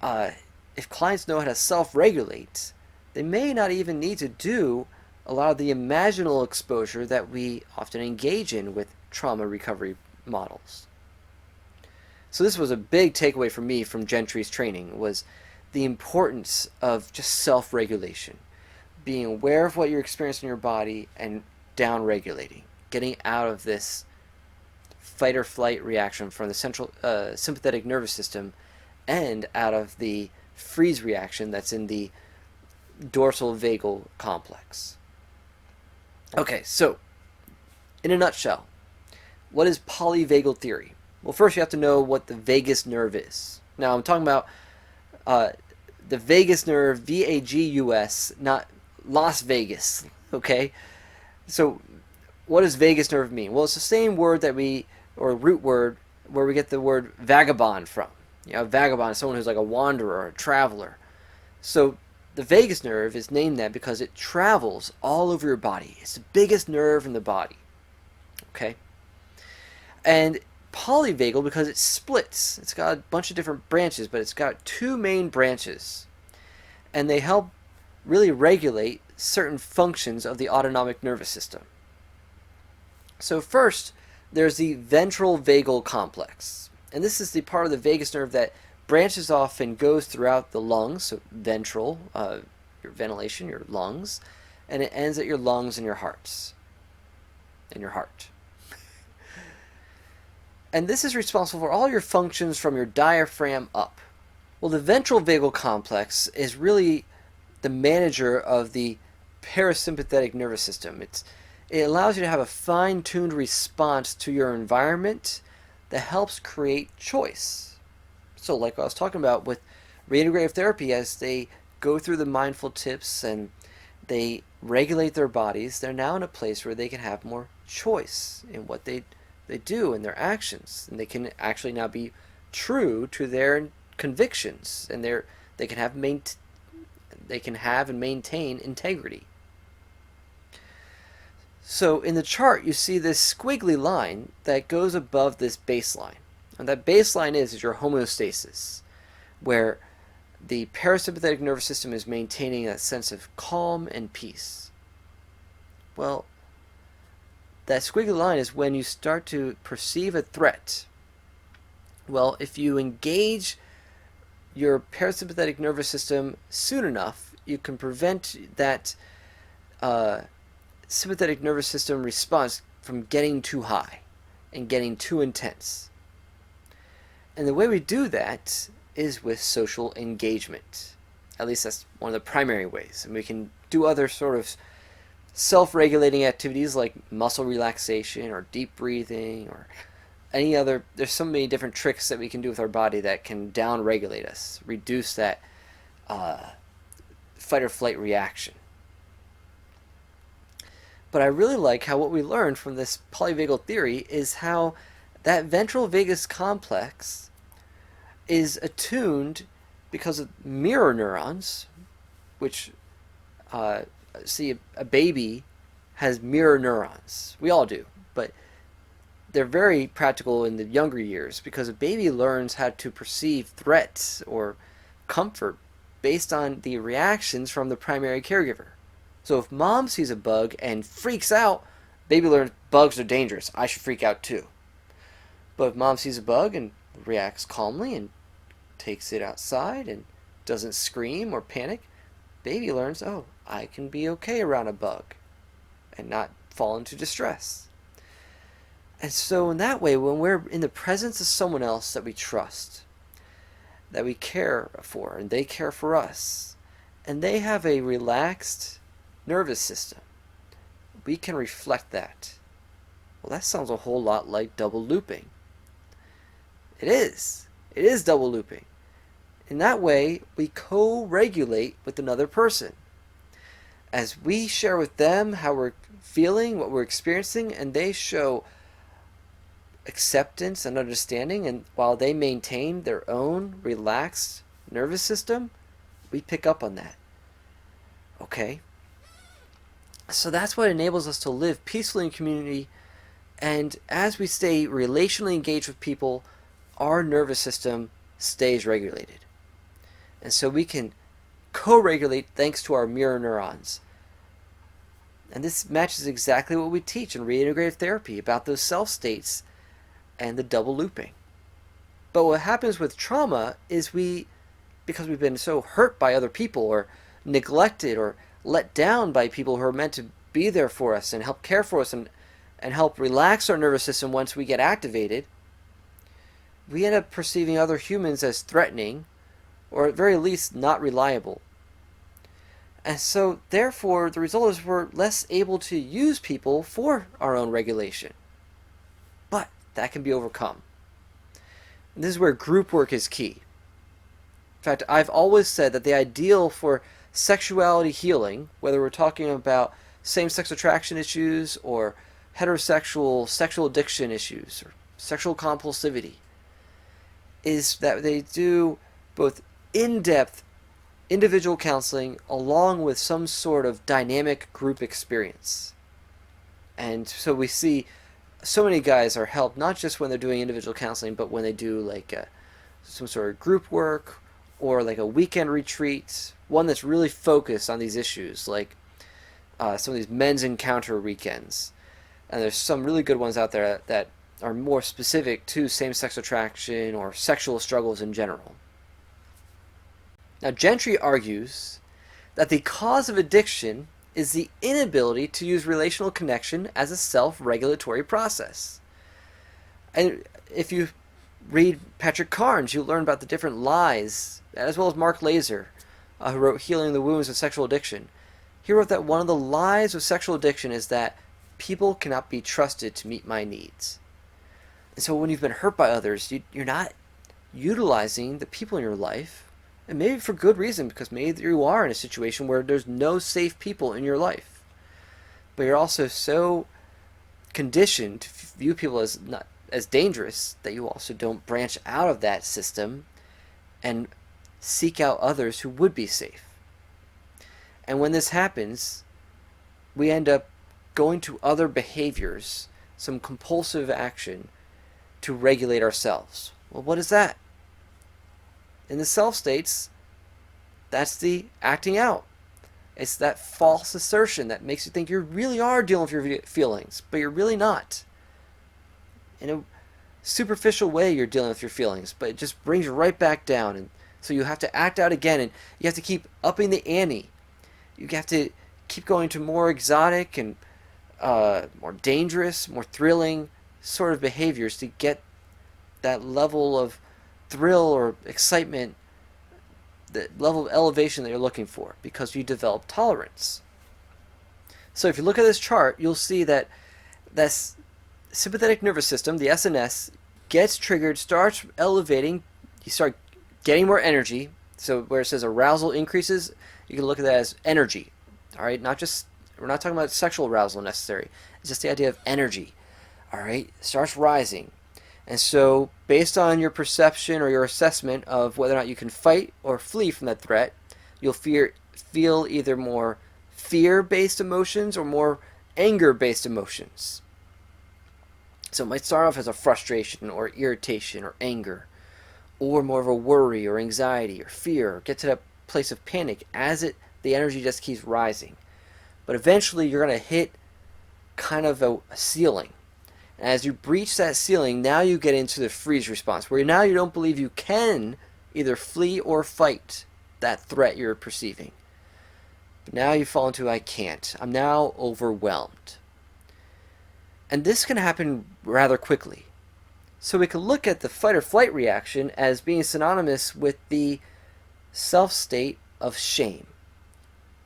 [SPEAKER 1] if clients know how to self-regulate, they may not even need to do a lot of the imaginal exposure that we often engage in with trauma recovery models. So this was a big takeaway for me from Gentry's training, was the importance of just self-regulation, being aware of what you're experiencing in your body and down-regulating, getting out of this fight or flight reaction from the central sympathetic nervous system and out of the freeze reaction that's in the dorsal vagal complex. Okay, so in a nutshell, what is polyvagal theory? Well, first you have to know what the vagus nerve is. Now I'm talking about the vagus nerve, VAGUS, not Las Vegas, okay? So what does vagus nerve mean? Well, it's the same word that or root word, where we get the word vagabond from. You know, vagabond is someone who's like a wanderer or a traveler. So the vagus nerve is named that because it travels all over your body. It's the biggest nerve in the body. Okay? And polyvagal because it splits. It's got a bunch of different branches, but it's got two main branches. And they help really regulate certain functions of the autonomic nervous system. So first, there's the ventral vagal complex. And this is the part of the vagus nerve that branches off and goes throughout the lungs, so ventral, your ventilation, your lungs, and it ends at your lungs and your hearts. In your heart. And this is responsible for all your functions from your diaphragm up. Well, the ventral vagal complex is really the manager of the parasympathetic nervous system. It allows you to have a fine-tuned response to your environment that helps create choice. So like I was talking about with reintegrative therapy, as they go through the mindful tips and they regulate their bodies, they're now in a place where they can have more choice in what they do in their actions. And they can actually now be true to their convictions, and they can have and maintain integrity. So in the chart, you see this squiggly line that goes above this baseline. And that baseline is your homeostasis, where the parasympathetic nervous system is maintaining that sense of calm and peace. Well, that squiggly line is when you start to perceive a threat. Well, if you engage your parasympathetic nervous system soon enough, you can prevent that sympathetic nervous system response from getting too high and getting too intense. And the way we do that is with social engagement. At least that's one of the primary ways. And we can do other sort of self-regulating activities like muscle relaxation or deep breathing or any other. There's so many different tricks that we can do with our body that can down-regulate us, reduce that fight or flight reaction. But I really like how what we learned from this polyvagal theory is how that ventral vagus complex is attuned because of mirror neurons, which, see, a baby has mirror neurons. We all do, but they're very practical in the younger years because a baby learns how to perceive threats or comfort based on the reactions from the primary caregiver. So if mom sees a bug and freaks out, baby learns bugs are dangerous. I should freak out too. But if mom sees a bug and reacts calmly and takes it outside and doesn't scream or panic, baby learns, oh, I can be okay around a bug and not fall into distress. And so in that way, when we're in the presence of someone else that we trust, that we care for, and they care for us, and they have a relaxed nervous system, we can reflect that. Well, that sounds a whole lot like double looping. It is. It is double looping. In that way, we co-regulate with another person. As we share with them how we're feeling, what we're experiencing, and they show acceptance and understanding, and while they maintain their own relaxed nervous system, we pick up on that. Okay? So that's what enables us to live peacefully in community, and as we stay relationally engaged with people, our nervous system stays regulated. And so we can co-regulate thanks to our mirror neurons. And this matches exactly what we teach in reintegrative therapy about those self states and the double looping. But what happens with trauma is because we've been so hurt by other people or neglected or let down by people who are meant to be there for us and help care for us and help relax our nervous system once we get activated, we end up perceiving other humans as threatening or at very least not reliable. And so therefore the result is we're less able to use people for our own regulation. But that can be overcome. And this is where group work is key. In fact, I've always said that the ideal for sexuality healing, whether we're talking about same-sex attraction issues or heterosexual sexual addiction issues or sexual compulsivity, is that they do both in-depth individual counseling along with some sort of dynamic group experience. And so we see so many guys are helped not just when they're doing individual counseling, but when they do like some sort of group work or like a weekend retreat, one that's really focused on these issues, like some of these men's encounter weekends. And there's some really good ones out there that are more specific to same-sex attraction or sexual struggles in general. Now, Gentry argues that the cause of addiction is the inability to use relational connection as a self-regulatory process. And if you read Patrick Carnes, you'll learn about the different lies, as well as Mark Laser, who wrote Healing the Wounds of Sexual Addiction. He wrote that one of the lies of sexual addiction is that people cannot be trusted to meet my needs. And so when you've been hurt by others, you're not utilizing the people in your life, and maybe for good reason, because maybe you are in a situation where there's no safe people in your life. But you're also so conditioned to view people as not as dangerous that you also don't branch out of that system and seek out others who would be safe. And when this happens, we end up going to other behaviors, some compulsive action, to regulate ourselves. Well, what is that? In the self states, that's the acting out. It's that false assertion that makes you think you really are dealing with your feelings, but you're really not. In a superficial way, you're dealing with your feelings, but it just brings you right back down. And so you have to act out again, and you have to keep upping the ante. You have to keep going to more exotic and more dangerous, more thrilling sort of behaviors to get that level of thrill or excitement, the level of elevation that you're looking for, because you develop tolerance. So if you look at this chart, you'll see that this sympathetic nervous system, the SNS, gets triggered, starts elevating, you start getting more energy. So where it says arousal increases, you can look at that as energy. All right, we're not talking about sexual arousal necessary. It's just the idea of energy. All right, starts rising. And so based on your perception or your assessment of whether or not you can fight or flee from that threat, you'll feel either more fear-based emotions or more anger-based emotions. So it might start off as a frustration or irritation or anger, or more of a worry or anxiety or fear, or get to that place of panic as the energy just keeps rising. But eventually you're going to hit kind of a ceiling. And as you breach that ceiling, now you get into the freeze response, where now you don't believe you can either flee or fight that threat you're perceiving. But now you fall into I can't. I'm now overwhelmed. And this can happen rather quickly. So we can look at the fight or flight reaction as being synonymous with the self state of shame,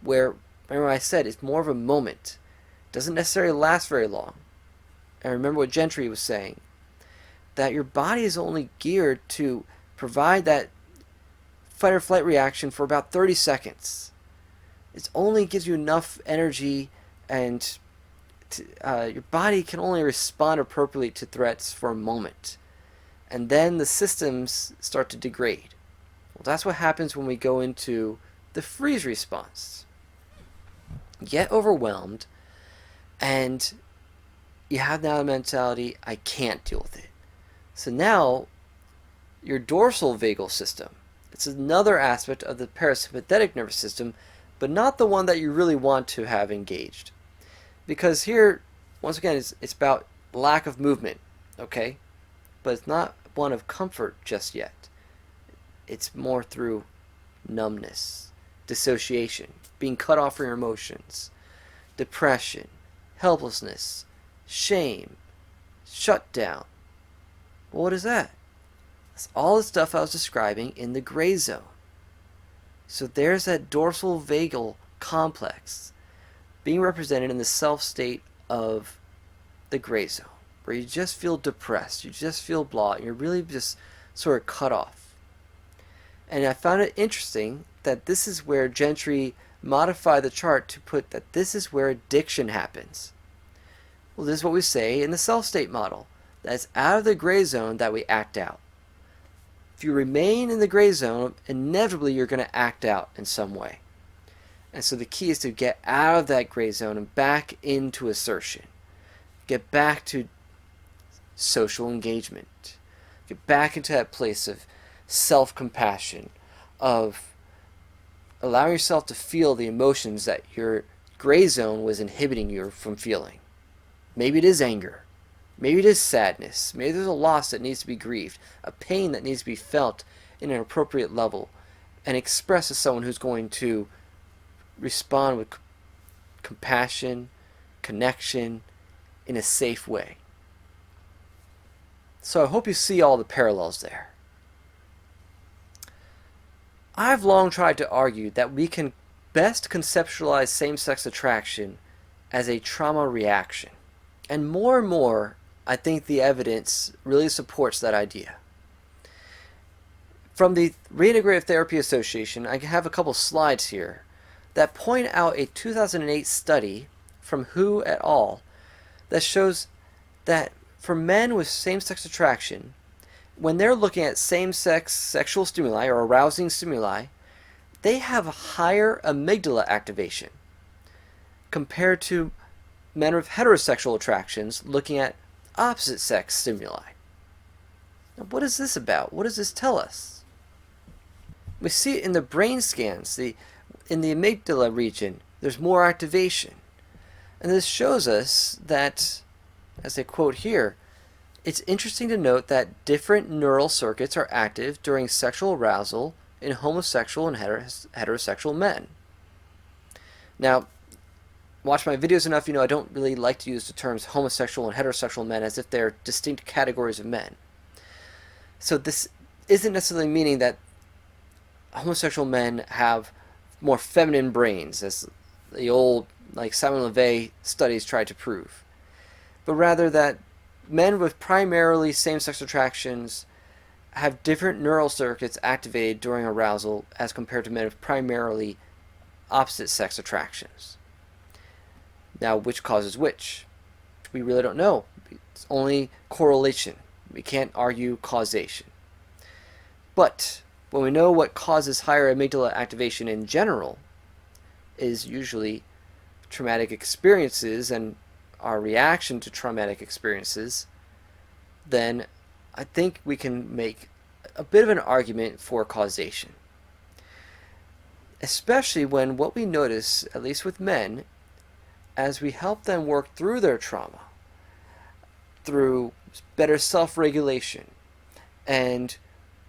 [SPEAKER 1] where, remember I said, it's more of a moment. It doesn't necessarily last very long. And remember what Gentry was saying, that your body is only geared to provide that fight or flight reaction for about 30 seconds. It only gives you enough energy, and your body can only respond appropriately to threats for a moment. And then the systems start to degrade. Well, that's what happens when we go into the freeze response. Get overwhelmed, and you have now the mentality, I can't deal with it. So now, your dorsal vagal system, it's another aspect of the parasympathetic nervous system, but not the one that you really want to have engaged. Because here, once again, it's about lack of movement, okay? But it's not one of comfort just yet. It's more through numbness, dissociation, being cut off from your emotions, depression, helplessness, shame, shutdown. Well, what is that? That's all the stuff I was describing in the gray zone. So there's that dorsal vagal complex being represented in the self state of the gray zone, where you just feel depressed, you just feel blah, and you're really just sort of cut off. And I found it interesting that this is where Gentry modified the chart to put that this is where addiction happens. Well, this is what we say in the self-state model. That it's out of the gray zone that we act out. If you remain in the gray zone, inevitably you're going to act out in some way. And so the key is to get out of that gray zone and back into assertion. Get back to social engagement. Get back into that place of self-compassion, of allowing yourself to feel the emotions that your gray zone was inhibiting you from feeling. Maybe it is anger. Maybe it is sadness. Maybe there's a loss that needs to be grieved, a pain that needs to be felt in an appropriate level, and expressed to someone who's going to respond with compassion, connection, in a safe way. So I hope you see all the parallels there. I've long tried to argue that we can best conceptualize same-sex attraction as a trauma reaction. And more, I think the evidence really supports that idea. From the Reintegrative Therapy Association, I have a couple slides here that point out a 2008 study from Hu et al. That shows that for men with same-sex attraction, when they're looking at same-sex sexual stimuli or arousing stimuli, they have a higher amygdala activation compared to men with heterosexual attractions looking at opposite-sex stimuli. Now, what is this about? What does this tell us? We see it in the brain scans. In the amygdala region, there's more activation. And this shows us that, as they quote here, it's interesting to note that different neural circuits are active during sexual arousal in homosexual and heterosexual men. Now, watch my videos enough, you know I don't really like to use the terms homosexual and heterosexual men as if they're distinct categories of men. So this isn't necessarily meaning that homosexual men have more feminine brains, as the old Simon LeVay studies tried to prove, but rather that men with primarily same-sex attractions have different neural circuits activated during arousal as compared to men with primarily opposite-sex attractions. Now, which causes which? We really don't know. It's only correlation. We can't argue causation. But when we know what causes higher amygdala activation in general is usually traumatic experiences and our reaction to traumatic experiences, then I think we can make a bit of an argument for causation. Especially when what we notice, at least with men, as we help them work through their trauma, through better self-regulation, and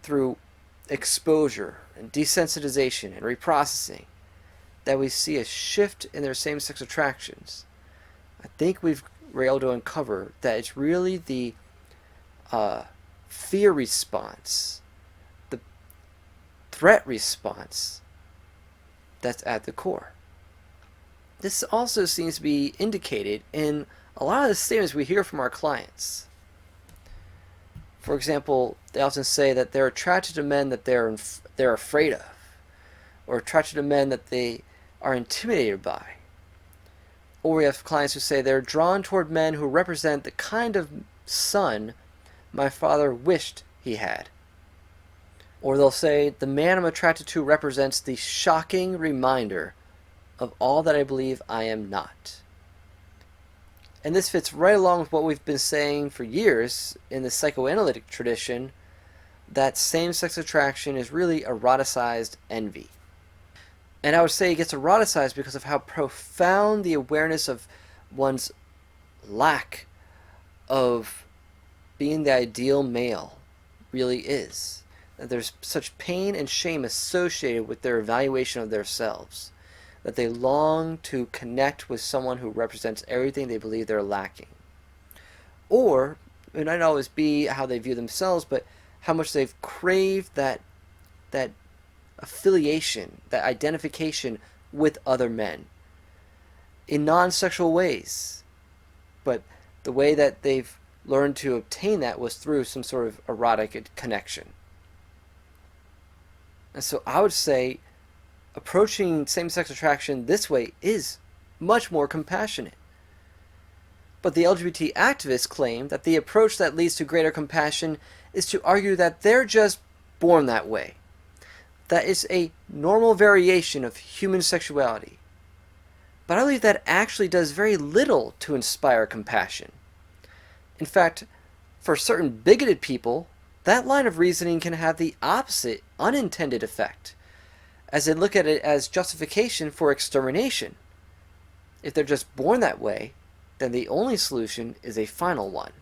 [SPEAKER 1] through exposure and desensitization and reprocessing, that we see a shift in their same-sex attractions. I think we're able to uncover that it's really the fear response, the threat response that's at the core. This also seems to be indicated in a lot of the statements we hear from our clients. For example, they often say that they're attracted to men that they're afraid of, or attracted to men that they are intimidated by. Or we have clients who say they're drawn toward men who represent the kind of son my father wished he had. Or they'll say, the man I'm attracted to represents the shocking reminder of all that I believe I am not. And this fits right along with what we've been saying for years in the psychoanalytic tradition, that same-sex attraction is really eroticized envy. And I would say it gets eroticized because of how profound the awareness of one's lack of being the ideal male really is. That there's such pain and shame associated with their evaluation of themselves, that they long to connect with someone who represents everything they believe they're lacking. Or, it might not always be how they view themselves, but how much they've craved that affiliation, that identification with other men in non-sexual ways. But the way that they've learned to obtain that was through some sort of erotic connection. And so I would say approaching same-sex attraction this way is much more compassionate. But the LGBT activists claim that the approach that leads to greater compassion is to argue that they're just born that way. That is a normal variation of human sexuality. But I believe that actually does very little to inspire compassion. In fact, for certain bigoted people, that line of reasoning can have the opposite unintended effect, as they look at it as justification for extermination. If they're just born that way, then the only solution is a final one.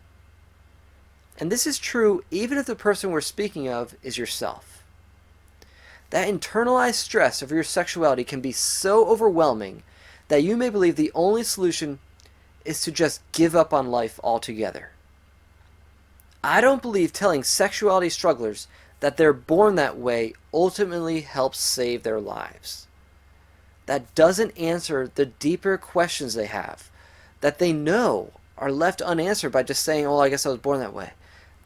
[SPEAKER 1] And this is true even if the person we're speaking of is yourself. That internalized stress of your sexuality can be so overwhelming that you may believe the only solution is to just give up on life altogether. I don't believe telling sexuality strugglers that they're born that way ultimately helps save their lives. That doesn't answer the deeper questions they have, that they know are left unanswered by just saying, oh, I guess I was born that way.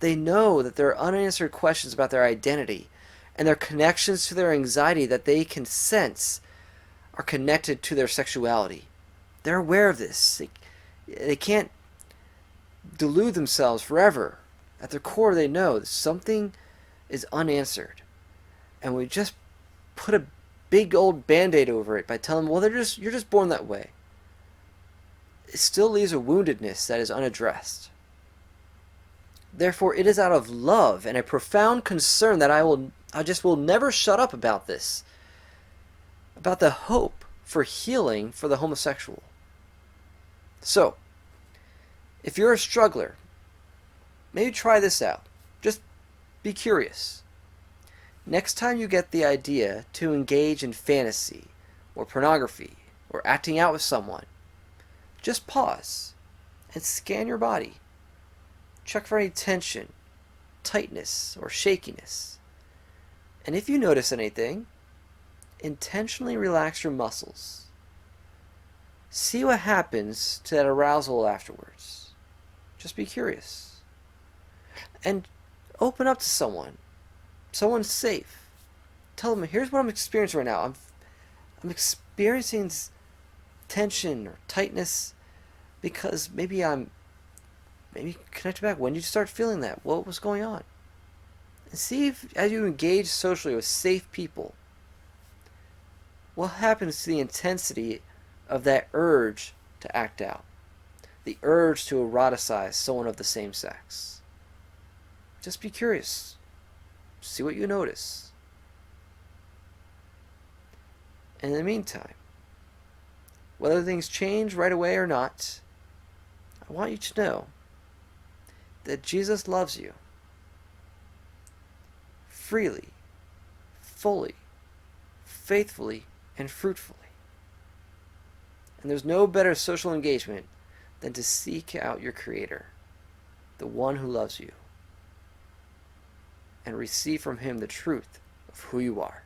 [SPEAKER 1] They know that there are unanswered questions about their identity and their connections to their anxiety that they can sense are connected to their sexuality. They're aware of this. They can't delude themselves forever. At their core, they know that something is unanswered. And we just put a big old Band-Aid over it by telling them, well, you're just born that way. It still leaves a woundedness that is unaddressed. Therefore, it is out of love and a profound concern that I just will never shut up about this, about the hope for healing for the homosexual. So, if you're a struggler, maybe try this out. Just be curious. Next time you get the idea to engage in fantasy or pornography or acting out with someone, just pause and scan your body. Check for any tension, tightness, or shakiness. And if you notice anything, intentionally relax your muscles. See what happens to that arousal afterwards. Just be curious. And open up to someone. Someone safe. Tell them, here's what I'm experiencing right now. I'm experiencing tension or tightness because maybe connect back. When did you start feeling that? What was going on? And see if, as you engage socially with safe people, what happens to the intensity of that urge to act out, the urge to eroticize someone of the same sex. Just be curious. See what you notice. And in the meantime, whether things change right away or not, I want you to know that Jesus loves you freely, fully, faithfully, and fruitfully. And there's no better social engagement than to seek out your Creator, the one who loves you, and receive from Him the truth of who you are.